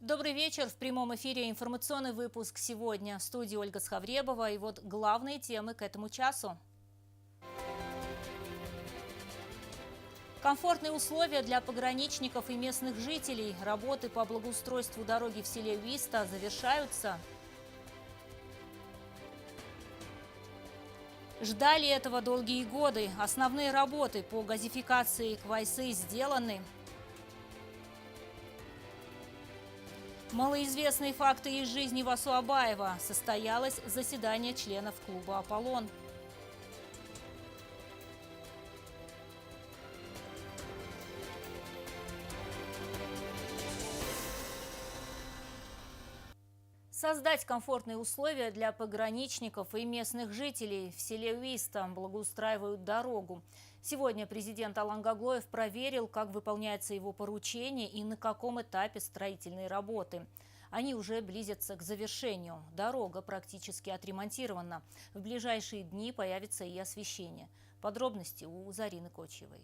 Добрый вечер. В прямом эфире информационный выпуск сегодня. В студии Ольга Схавребова. И вот главные темы к этому часу. Комфортные условия для пограничников и местных жителей. Работы по благоустройству дороги в селе Уиста завершаются. Ждали этого долгие годы. Основные работы по газификации Квайсы сделаны. Малоизвестные факты из жизни Васу Абаева. Состоялось заседание членов клуба «Аполлон». Создать комфортные условия для пограничников и местных жителей. В селе Уиста благоустраивают дорогу. Сегодня президент Алан Гаглоев проверил, как выполняется его поручение и на каком этапе строительные работы. Они уже близятся к завершению. Дорога практически отремонтирована. В ближайшие дни появится и освещение. Подробности у Зарины Кочевой.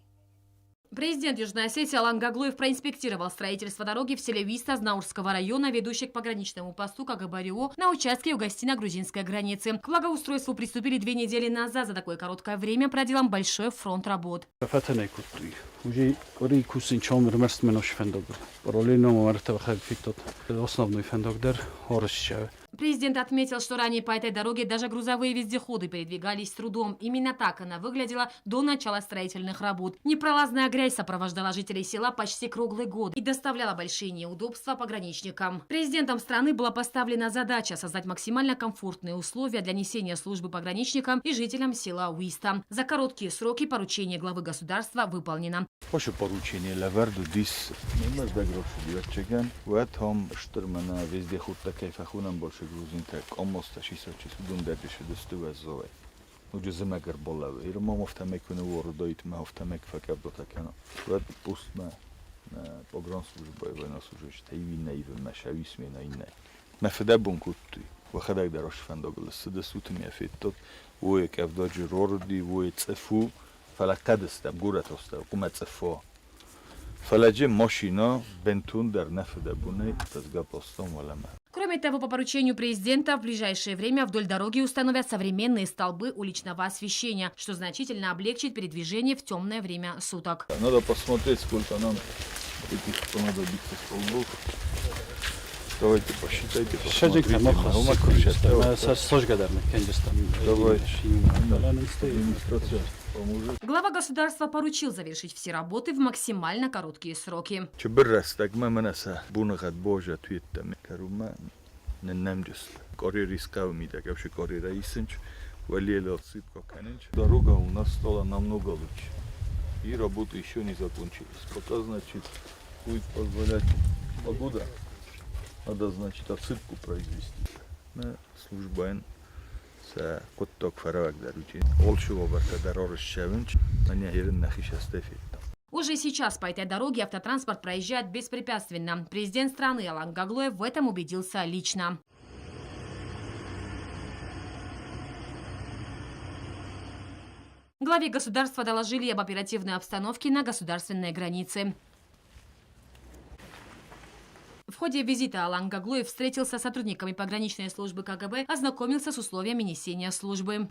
Президент Южной Осетии Алан Гаглоев проинспектировал строительство дороги в селе Уиста Знаурского района, ведущей к пограничному посту КГБ-РИО на участке югостино-грузинской границы. К благоустройству приступили 2 недели назад. За такое короткое время проделан большой фронт работ. Президент отметил, что ранее по этой дороге даже грузовые вездеходы передвигались с трудом. Именно так она выглядела до начала строительных работ. Непролазная грязь сопровождала жителей села почти круглый год и доставляла большие неудобства пограничникам. Президентом страны была поставлена задача создать максимально комфортные условия для несения службы пограничникам и жителям села Уиста. За короткие сроки поручение главы государства выполнено. Поручение Лаверду дис больше грузин так almost шисочис дундердиш достувазове. Уже замагар болаве. И ромовта мекуне вордоит мавта мекфакабдота кано. Вот пустна на погранслужбе военнослужащих. Тайвина и нашависмена инна. Мафедабун кутти. وخدك دراش فندقل السد سوت ميافيتوت وكافداج روردي وتصفو فلا قدستم جورت استو قومت صفو فلاجي ماشينا بنتون در نفدابونه تزغا постом ولا ما. Кроме того, по поручению президента в ближайшее время вдоль дороги установят современные столбы уличного освещения, что значительно облегчит передвижение в темное время суток. Надо посмотреть, сколько нам этих понадобится столбов. Давайте посчитайте, посмотрите. Администрация поможет. Глава государства поручил завершить все работы в максимально короткие сроки. Дорога у нас стала намного лучше. И работа еще не закончилась. Пока, значит, будет позволять погода. Надо, значит, отсыпку произвести. На службу с котток фаравак даручи. Олшево барта дорожь шавинч. На ней нахиш астефит. Уже сейчас по этой дороге автотранспорт проезжает беспрепятственно. Президент страны Алан Гаглоев в этом убедился лично. Главе государства доложили об оперативной обстановке на государственной границе. В ходе визита Алан Гаглоев встретился с сотрудниками пограничной службы КГБ, ознакомился с условиями несения службы. Нет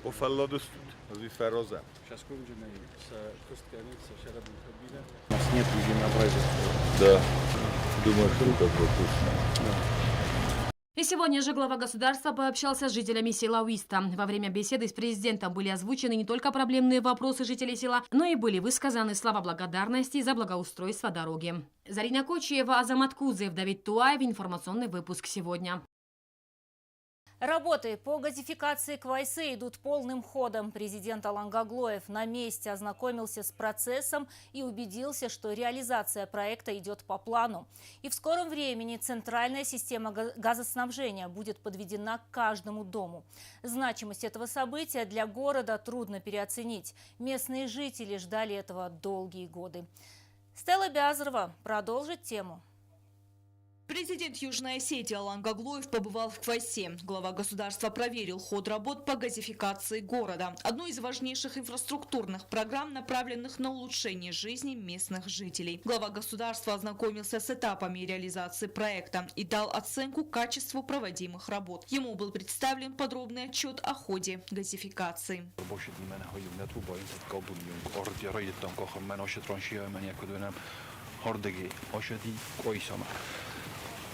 единообразия. Да. Думаю, что это пропустно. И сегодня же глава государства пообщался с жителями села Уиста. Во время беседы с президентом были озвучены не только проблемные вопросы жителей села, но и были высказаны слова благодарности за благоустройство дороги. Зарина Кочева, Азамат Кузев, Давид Туаев. Информационный выпуск сегодня. Работы по газификации Квайсы идут полным ходом. Президент Алан Гаглоев на месте ознакомился с процессом и убедился, что реализация проекта идет по плану. И в скором времени центральная система газоснабжения будет подведена к каждому дому. Значимость этого события для города трудно переоценить. Местные жители ждали этого долгие годы. Стелла Бязарова продолжит тему. Президент Президент Южной Осетии Алан Гаглоев побывал в Квайсе. Глава государства проверил ход работ по газификации города. Одну из важнейших инфраструктурных программ, направленных на улучшение жизни местных жителей. Глава государства ознакомился с этапами реализации проекта и дал оценку качеству проводимых работ. Ему был представлен подробный отчет о ходе газификации.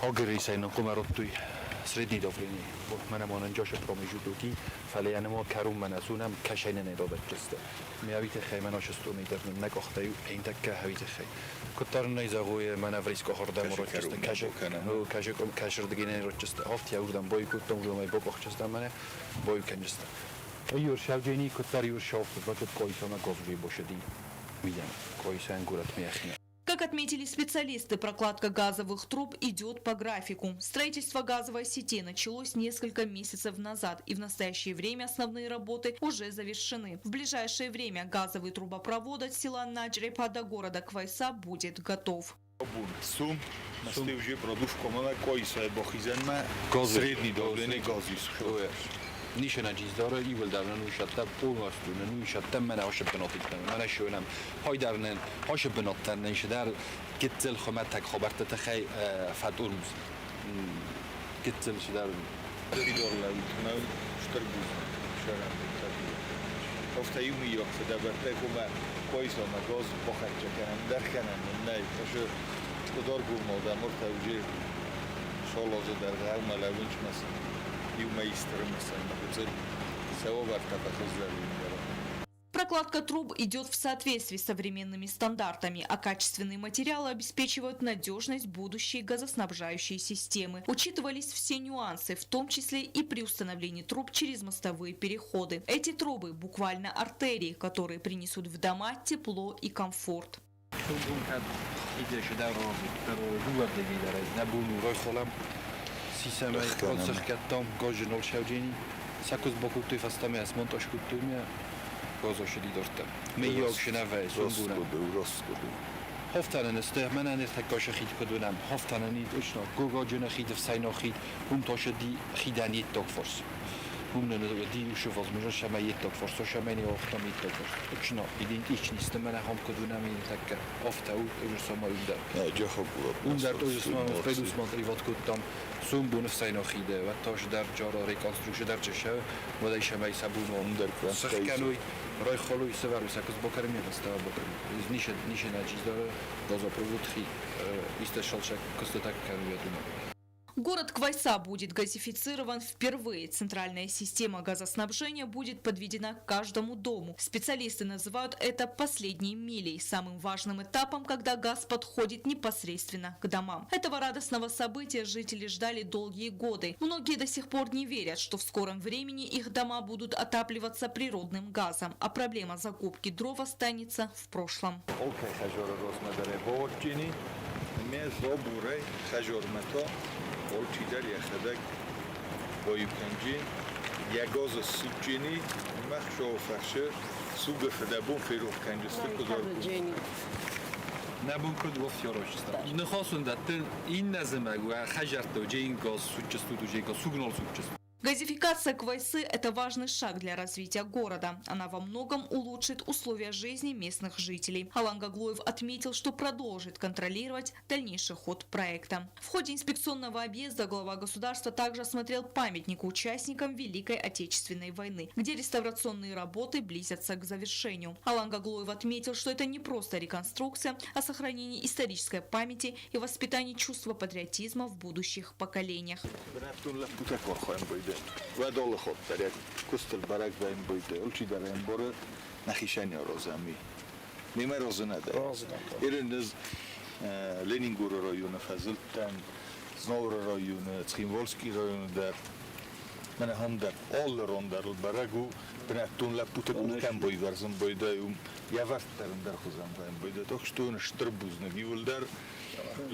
Agresszajnon komarottui srednyi dovrini, bo menem onan jasha promijututi, falianemo karum manasunem kashaynen robetkeste. Miavite khayman ashstuni dernem nakoxtayu eintak havite khay. Kotarna izagoy manavrisko hordam rocheste kashakom kashirdigine rocheste. Hafti urdan boykuttam jomay bokoxchestam mane boykenjeste. Ayur shavjeni kotar yur shavt batet koysona govri boshedi. Miyan koysan gurat miakhina. Как отметили специалисты, прокладка газовых труб идет по графику. Строительство газовой сети началось несколько месяцев назад, и в настоящее время основные работы уже завершены. В ближайшее время газовый трубопровод от села Наджрепа до города Квайса будет готов. Nishen dاره ایول درن نوشته پولماستونه نوشته من هاش بناتیدم من شونم های درن هاش بناتن نشه در گتل خمت تک خبرت تخی فدورمز گتل شدر دارلا نه شتربوز شرم افته یومی یافت دبرته کومه کویس ما گاز بخرج کنم در کنم نه باشه دار گو مادر مرتوجه شالاز در غیر ملوینچ مثلا Прокладка труб идет в соответствии с современными стандартами, а качественные материалы обеспечивают надежность будущей газоснабжающей системы. Учитывались все нюансы, в том числе и при установлении труб через мостовые переходы. Эти трубы буквально артерии, которые принесут в дома тепло и комфорт. Sistemi koncerttam gazjnol shawjeni sakoz bokutoy fastame as montaj kutumia gazoshidi dortam me yogshnawe sumbuna hoftanen stehmanen tek gash khit kodunam hoftanen nit ushno gogajna khit fsayno khit umtoshdi khidanit tokfors umnen di ushvaz mja shamayet tokfors shamani oftamit tokfors ushno idin ich nistemana ham kodunam tek oftau ursama unda undar uzsma fedusma privat kutam سوم فساینا خیده و تاش در جارا ریکانستروکشن در چشه و در شمای سبون و در سخکنوی رای خالوی سوار سکوز بکرم می‌خواسته بکرم نیشه نجیز داره газопровод خی استشالشک کستک کنویتونه. Город Квайса будет газифицирован впервые. Центральная система газоснабжения будет подведена к каждому дому. Специалисты называют это последней милей, самым важным этапом, когда газ подходит непосредственно к домам. Этого радостного события жители ждали долгие годы. Многие до сих пор не верят, что в скором времени их дома будут отапливаться природным газом, а проблема закупки дров останется в прошлом. Olçidar yaxadak boyukanji yagoz sucini maxsho faşı su gfedabon ferov kanjiste kuzar نبود کد وقت یاروشست. نخواستن دتن این نظمه و خجرت و جین گاز سوچست و جین گاز سوگنال سوچست. Газификация Квайсы – это важный шаг для развития города. Она во многом улучшит условия жизни местных жителей. Алан Гаглоев отметил, что продолжит контролировать дальнейший ход проекта. В ходе инспекционного объезда глава государства также осмотрел памятник участникам Великой Отечественной войны, где реставрационные работы близятся к завершению. Алан Гаглоев отметил, что это не просто реконструкция, а сохранение исторической памяти и воспитание чувства патриотизма в будущих поколениях. و دال خود در یک کستل برک و این بوده اولچی در این باره نخیشنی رازمی نیمه رازه نده ایرن از لنینگور رایون فضلتن زنور رایون تخیموالسکی رایون در من هم در آل ران در برگو بناتون لپوت بودم بای ورزم بایده یا وقت درم در خوزم بایم بایده تاکشتون شتر بوزنگی ول در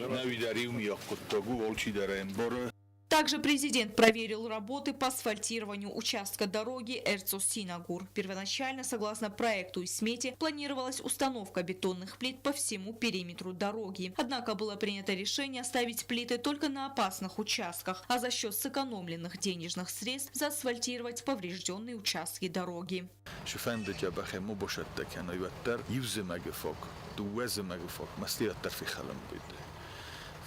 نوی داریم یا قطعگو اولچی در این باره Также президент проверил работы по асфальтированию участка дороги Эрцос-Синагур. Первоначально, согласно проекту и смете, планировалась установка бетонных плит по всему периметру дороги. Однако было принято решение оставить плиты только на опасных участках, а за счет сэкономленных денежных средств заасфальтировать поврежденные участки дороги.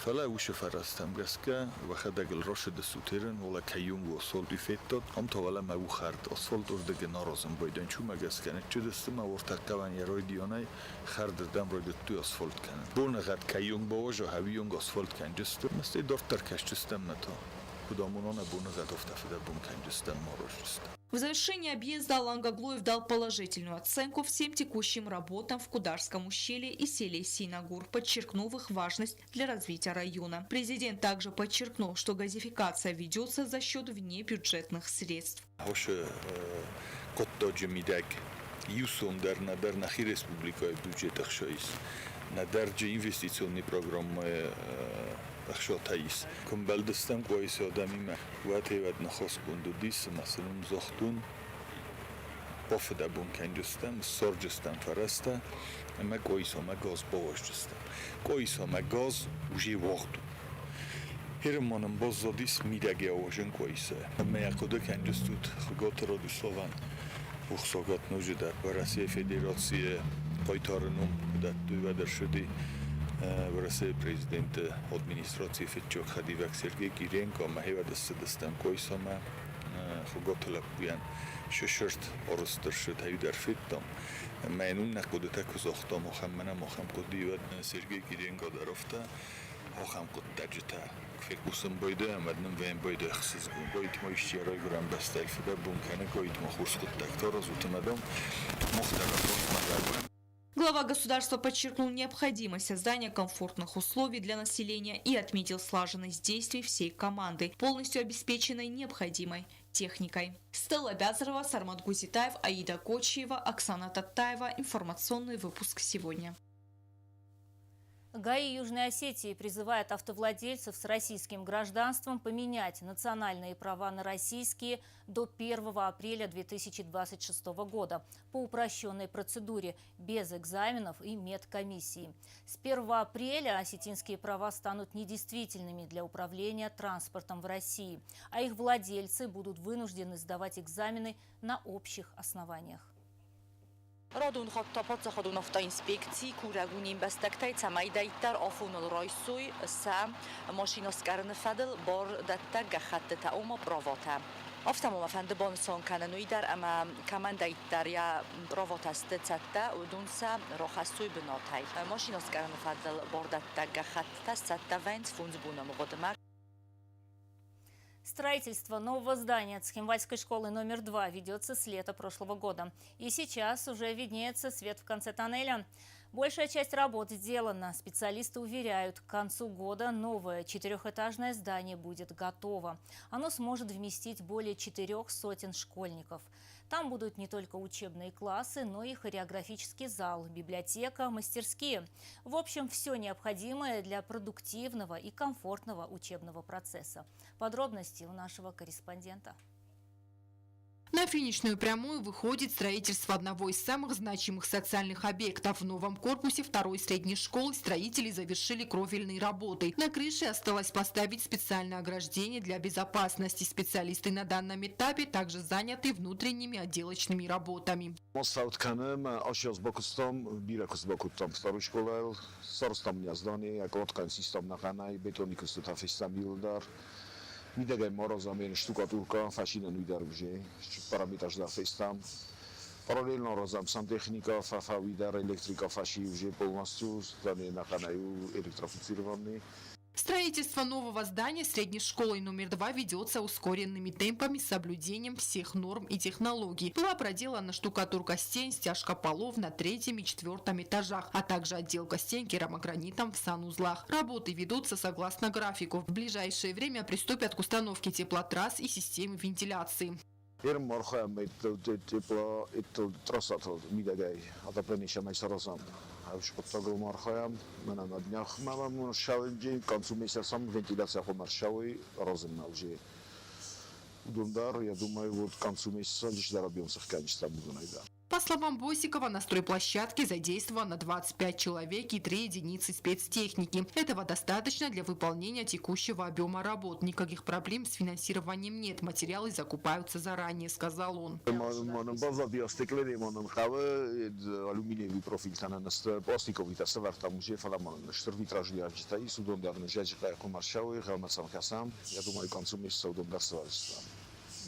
فلا وش فرستم گسکه و خداگل رشد سوترن ولا کیوم و سولتی فتاد هم تا ولا ما خرد اسفالت ارده نارازم بایدن چون مگسکنه چه دستم ورتق کوان یه دیانه خرد دم روی توی اسفالت کنن بون قد کیوم باوج و هویونگ اسفالت کن جست مثل دفتر کش جستم نتا کدامونان بون قد افتفده بون کن جستم ماروش جستم. В завершении объезда Алангаглоев дал положительную оценку всем текущим работам в Кударском ущелье и селе Синагур, подчеркнув их важность для развития района. Президент также подчеркнул, что газификация ведется за счет внебюджетных средств. بخشاتاییست. کم بلدستم قایس آدمی مه. وقتی وقت نخواست بندودیس مثلا زختون بافده بون کنجستم سرجستم فرسته اما قایس آمه گاز باوش جستم. قایس آمه گاز وجی وقت. هرمانم باز زادیس میدگی آوژن قایسه. اما یکوده کنجستود خگات را دوستوان بخشاگات نوجه بررسی فدراسیه قایتارنوم در دویدر شدی. ورسه президент администрации Фетчок Хадивак Сергей Киренко махевадасты дастам койсама хуготолап буян шошорт оростыршы тайдар феттам менун накудета кузохтам охаммана мохам кудиват Сергей Киренко дарофта охам кудтаджита фекусам бойде амадным вен бойде хсыз бойт моищерой грам бастальфда бункана койт мохурс кудтактора зутамадам мохтарафос магабан. Глава государства подчеркнул необходимость создания комфортных условий для населения и отметил слаженность действий всей команды, полностью обеспеченной необходимой техникой. Стелла Бязарова, Сармат Гузитаев, Аида Кочиева, Оксана Таттаева. Информационный выпуск сегодня. ГАИ Южной Осетии призывает автовладельцев с российским гражданством поменять национальные права на российские до 1 апреля 2026 года по упрощенной процедуре, без экзаменов и медкомиссии. С 1 апреля осетинские права станут недействительными для управления транспортом в России, а их владельцы будут вынуждены сдавать экзамены на общих основаниях. Radun hab tapot zachodun ofta inspekcji, kuragunin bestektaj, camajdaj tar ofunul rojsuj, sa masinoskarn fadel bor datta gachatte ta oma provota. Ofta mama fende bonson kananui dar ama kamandaj tar ja provota stecata udunsa rohasuj benotaj. Masinoskarn fadel bor datta gachatte satta vens funzbunam godmak. Строительство нового здания Цхинвальской школы номер 2 ведется с лета прошлого года. И сейчас уже виднеется свет в конце тоннеля. Большая часть работ сделана. Специалисты уверяют, к концу года новое 4-этажное здание будет готово. Оно сможет вместить более 400 школьников. Там будут не только учебные классы, но и хореографический зал, библиотека, мастерские. В общем, все необходимое для продуктивного и комфортного учебного процесса. Подробности у нашего корреспондента. На финишную прямую выходит строительство одного из самых значимых социальных объектов. В новом корпусе второй средней школы строители завершили кровельные работы. На крыше осталось поставить специальное ограждение для безопасности. Специалисты на данном этапе также заняты внутренними отделочными работами. Midegen marazam én stukaturka, fascinan udaruje, parametrаж da festam. Paralelno razam santechnika, fafa udar elektrika fashi уже полностью, здание наканаю электрифицированы. Строительство нового здания средней школы номер 2 ведется ускоренными темпами с соблюдением всех норм и технологий. Была проделана штукатурка стен, стяжка полов на 3-м и 4-м этажах, а также отделка стен керамогранитом в санузлах. Работы ведутся согласно графику. В ближайшее время приступят к установке теплотрасс и системы вентиляции. Шпотагл Мархаям, мы на днях мамам шавим концу месяца вентиляция хомаршавы розовна уже. Дундар, я думаю, вот к концу месяца лишь доробьемся в качестве найда. По словам Босикова, на стройплощадке задействовано 25 человек и 3 единицы спецтехники. Этого достаточно для выполнения текущего объема работ. Никаких проблем с финансированием нет. Материалы закупаются заранее, сказал он. Алюминиевый профиль пластиковый тестовер, там уже штрафитражи арчитай, судом давно жечь маршавы, хелмасам хасам. Я думаю, к концу месяца удом доставать.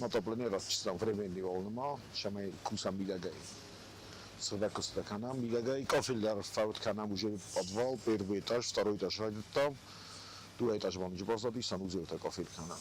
Отопление расчистил временный волномал, шамай кусам мигагай. Сверху стаканам мигагай, кафель фаут канам уже подвал, первый этаж, второй этаж там, два этажа вам уже позади, санузел это кафель канам.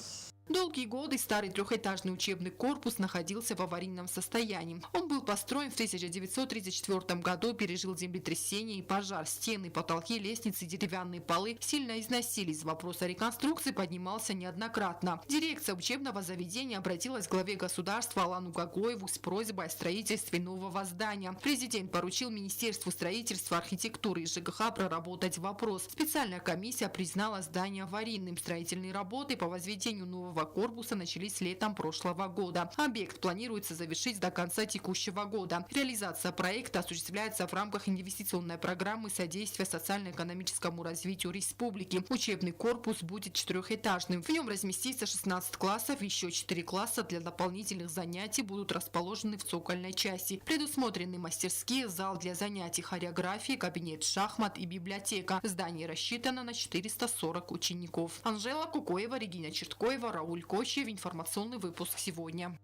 Долгие годы старый трехэтажный учебный корпус находился в аварийном состоянии. Он был построен в 1934 году, пережил землетрясение и пожар. Стены, потолки, лестницы, деревянные полы сильно износились. Вопрос о реконструкции поднимался неоднократно. Дирекция учебного заведения обратилась к главе государства Алану Гаглоеву с просьбой о строительстве нового здания. Президент поручил Министерству строительства, архитектуры и ЖКХ проработать вопрос. Специальная комиссия признала здание аварийным. Строительные работы по возведению нового корпуса начались летом прошлого года. Объект планируется завершить до конца текущего года. Реализация проекта осуществляется в рамках инвестиционной программы содействия социально-экономическому развитию республики. Учебный корпус будет четырехэтажным. В нем разместится 16 классов, еще 4 класса для дополнительных занятий будут расположены в цокольной части. Предусмотрены мастерские, зал для занятий хореографии, кабинет шахмат и библиотека. Здание рассчитано на 440 учеников. Анжела Кукоева, Регина Черткоева, Рауль Кочев. Информационный выпуск сегодня.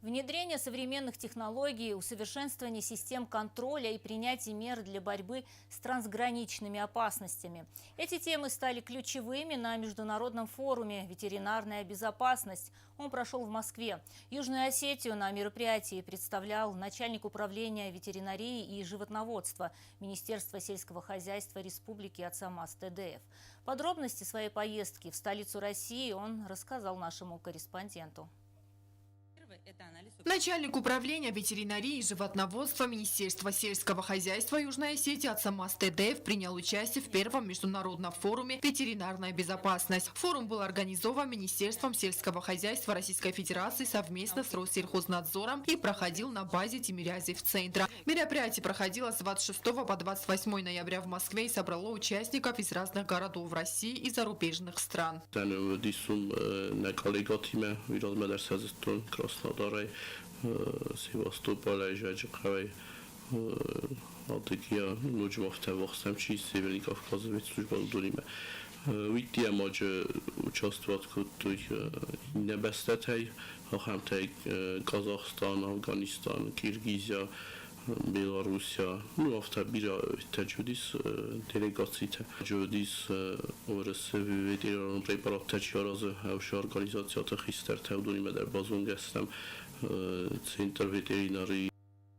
Внедрение современных технологий, усовершенствование систем контроля и принятие мер для борьбы с трансграничными опасностями. Эти темы стали ключевыми на международном форуме «Ветеринарная безопасность». Он прошел в Москве. Южную Осетию на мероприятии представлял начальник управления ветеринарии и животноводства Министерства сельского хозяйства Республики Ацамаз ТДФ. Подробности своей поездки в столицу России он рассказал нашему корреспонденту. Начальник управления ветеринарии и животноводства Министерства сельского хозяйства Южной Осетии Ацамаз ТДФ принял участие в первом международном форуме «Ветеринарная безопасность». Форум был организован Министерством сельского хозяйства Российской Федерации совместно с Россельхознадзором и проходил на базе Тимирязев-центра. Мероприятие проходило с 26 по 28 ноября в Москве и собрало участников из разных городов России и зарубежных стран. Krasnodaraj, Sevastopol, Жаджикавай, Алтыкия, Луджмовта, Вахсамчи, Северный Кавказ, ведь служба удалиме. Уйти я могу участвовать в небестетой, Ахамтай, Казахстан, Афганистан, Киргизия, Белоруссия, ну, автобира тачудис делегациите. Тачудис урыс ветеринарный препарат тачиразы, авши организация тахистер таудуниме дар базунгестам центр ветеринарии.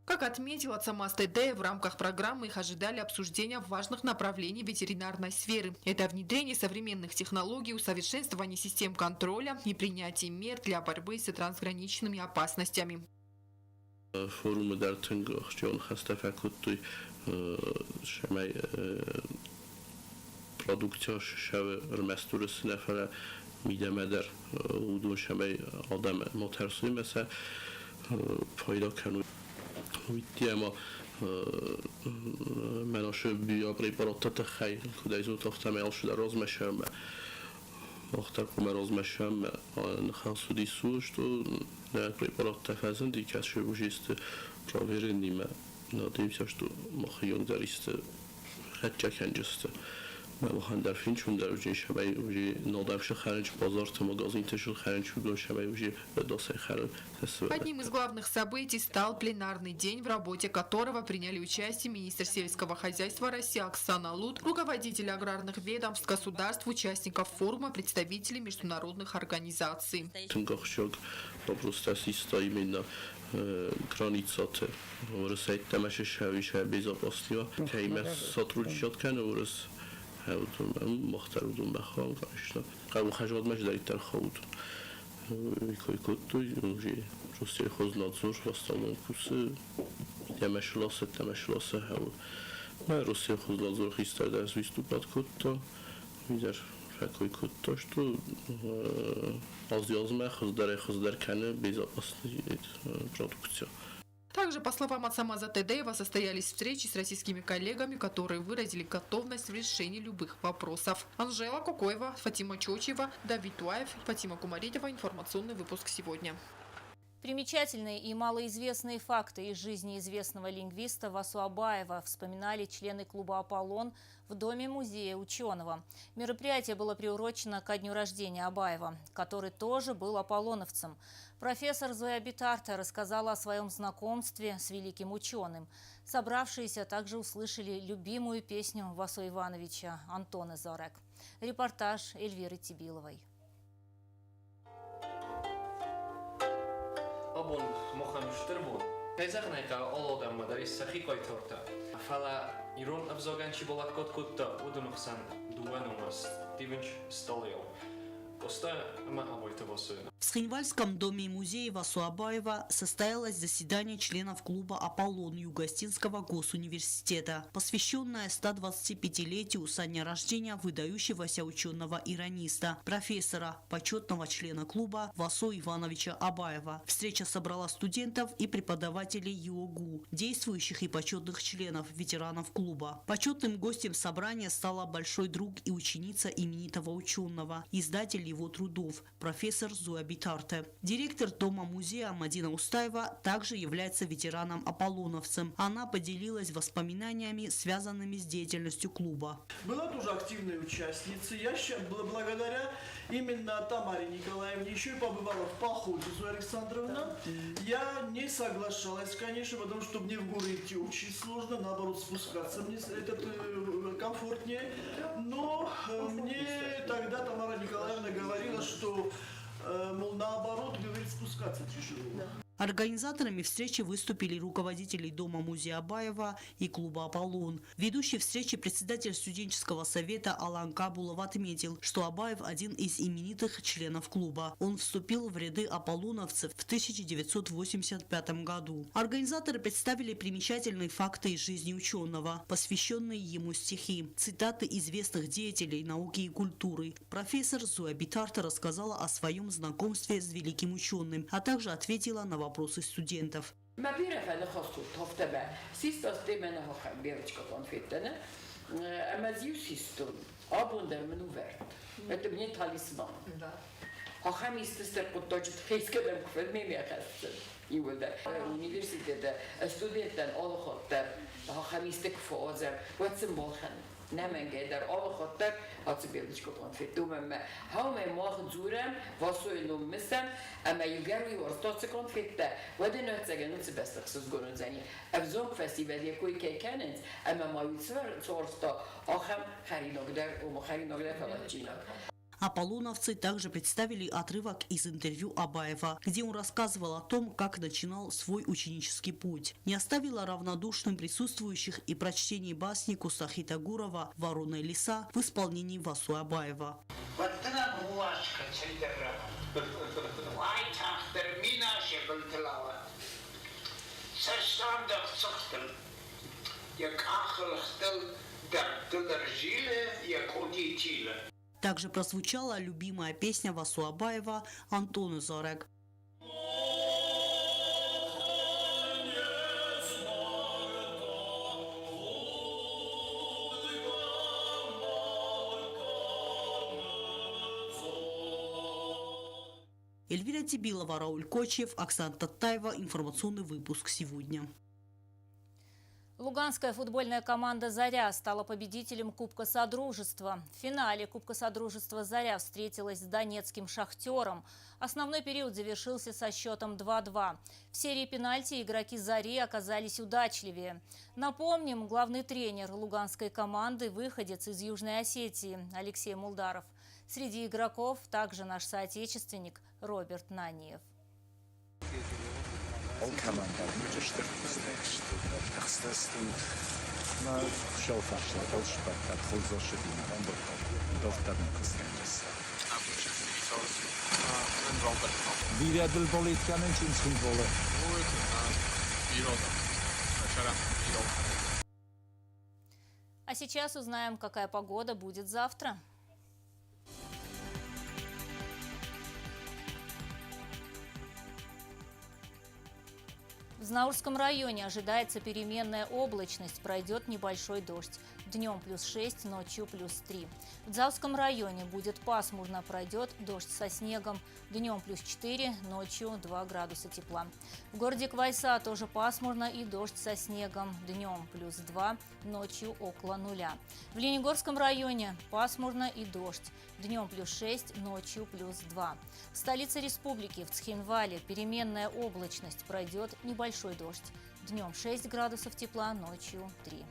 Как отметил Ацамаз ТДФ, в рамках программы их ожидали обсуждения важных направлений ветеринарной сферы. Это внедрение современных технологий, усовершенствование систем контроля и принятие мер для борьбы с трансграничными опасностями. فروم در تنگاخ جان خسته فکت توی شمای پرودکتاش شو رمستور سنفر میدم در ودون شمای آدم مترسوی مثل پایدا کنوی ویدی اما مناشه بیا پریپارات خیلی کدایزون تافتم ایال شده راز مشم آخر کم راز مشم نخواستودی سوش تو نه پریپارات تفازندی که شو بوجیست پراویرندی ما نادیم ساش تو مخیون داریست خدچه کنجسته ما در فین چون در وجه شبای وجه نادمش خارج بازار تو مغازین تشل خارج شدون شبای وجه داسای خارج. Одним из главных событий стал пленарный день, в работе которого приняли участие министр сельского хозяйства России Оксана Лут, руководители аграрных ведомств государств, участников форума, представители международных организаций. Granicate, urăsait tămeșe și bezopastia, că ime satruciat că nu urăs مختارودون بخوام کاشنا قبل خجالت مش دارید در خود میکوی توی اونجی جسته خوز نادزور وستالون کوسه تمشلاسه هوا Мы Россия ходила за хистар да выступать куда, видишь, какой куда, что азиазме хоздар кане безопасной продукции. Также, по словам Атсамаза Тедеева, состоялись встречи с российскими коллегами, которые выразили готовность в решении любых вопросов. Анжела Кукоева, Фатима Чочева, Давид Туаев, Фатима Кумаридова. Информационный выпуск сегодня. Примечательные и малоизвестные факты из жизни известного лингвиста Васу Абаева вспоминали члены клуба «Аполлон» в Доме-музея ученого. Мероприятие было приурочено ко дню рождения Абаева, который тоже был аполлоновцем. Профессор Зоя Битарта рассказала о своем знакомстве с великим ученым. Собравшиеся также услышали любимую песню Васу Ивановича «Антоне Зорек». Репортаж Эльвиры Тибиловой. Abon mohan üstterbon. Pezernek a alodamma da vissza hikajtorta. A fala iron abzoganci bolakot kutta udunuxan duenumas divinch stolio. Постоя ма обойта восуна. В Схинвальском доме и музее Васу Абаева состоялось заседание членов клуба «Аполлон» Юго-Остинского госуниверситета, посвященное 125-летию со дня рождения выдающегося ученого-ирониста, профессора, почетного члена клуба Васу Ивановича Абаева. Встреча собрала студентов и преподавателей ЮОГУ, действующих и почетных членов, ветеранов клуба. Почетным гостем собрания стала большой друг и ученица именитого ученого, издатель его трудов, профессор Зоя Битарте. Директор Дома-музея Мадина Устаева также является ветераном-аполлоновцем. Она поделилась воспоминаниями, связанными с деятельностью клуба. Была тоже активной участницей. Я благодаря именно Тамаре Николаевне еще и побывала в походе, Зоя Александровна. Я не соглашалась, конечно, потому что мне в горы идти очень сложно, наоборот, спускаться мне комфортнее. Но мне тогда Тамара Николаевна говорила, что, мол, наоборот, говорит, спускаться тяжело. Организаторами встречи выступили руководители Дома-музея Абаева и клуба «Аполлон». Ведущий встречи председатель студенческого совета Алан Кабулов отметил, что Абаев один из именитых членов клуба. Он вступил в ряды аполлоновцев в 1985 году. Организаторы представили примечательные факты из жизни ученого, посвященные ему стихи, цитаты известных деятелей науки и культуры. Профессор Зоя Битарта рассказала о своем знакомстве с великим ученым, а также ответила на вопросы студентов. Это мне талисман. Хохам истестер подточит хейскедем кфедмемияхастен. Юлда университета студенттен алхоттар хохам истек фозер ватсимболхан. Nem engedder alle hattar hat bildiskopon fittumemme. Haume mag zurem vasoilum missem, ama yugaru ortotsikon fitte. Wadin ötsegen utsi bestaksus gorunzani. Avzonk festival yakoi kekenens, ama ma utsver sorsta ахам хариногдар умахариногдар калачина. Аполлоновцы также представили отрывок из интервью Абаева, где он рассказывал о том, как начинал свой ученический путь. Не оставило равнодушным присутствующих и прочтение басни Кустахи Тагурова «Ворона и лиса» в исполнении Васу Абаева. Также прозвучала любимая песня Васу Абаева «Антоне Зорек». Эльвира Тибилова, Рауль Кочев, Оксана Татаева. Информационный выпуск сегодня. Луганская футбольная команда «Заря» стала победителем Кубка Содружества. В финале Кубка Содружества «Заря» встретилась с донецким «Шахтером». Основной период завершился со счетом 2-2. В серии пенальти игроки «Зари» оказались удачливее. Напомним, главный тренер луганской команды – выходец из Южной Осетии Алексей Мулдаров. Среди игроков также наш соотечественник Роберт Наниев. сейчас узнаем, какая погода будет завтра. В Знаурском районе ожидается переменная облачность, пройдет небольшой дождь. Днем +6, ночью +3. В Дзауском районе будет пасмурно, пройдет дождь со снегом. Днем +4, ночью 2 градуса тепла. В городе Квайса тоже пасмурно и дождь со снегом. Днем +2, ночью около 0. В Ленигорском районе пасмурно и дождь. Днем +6, ночью +2. В столице республики, в Цхинвале, переменная облачность, пройдет небольшой дождь. Днем 6 градусов тепла, ночью 3.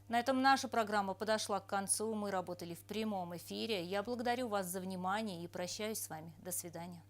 На этом наша программа подошла к концу. Мы работали в прямом эфире. Я благодарю вас за внимание и прощаюсь с вами. До свидания.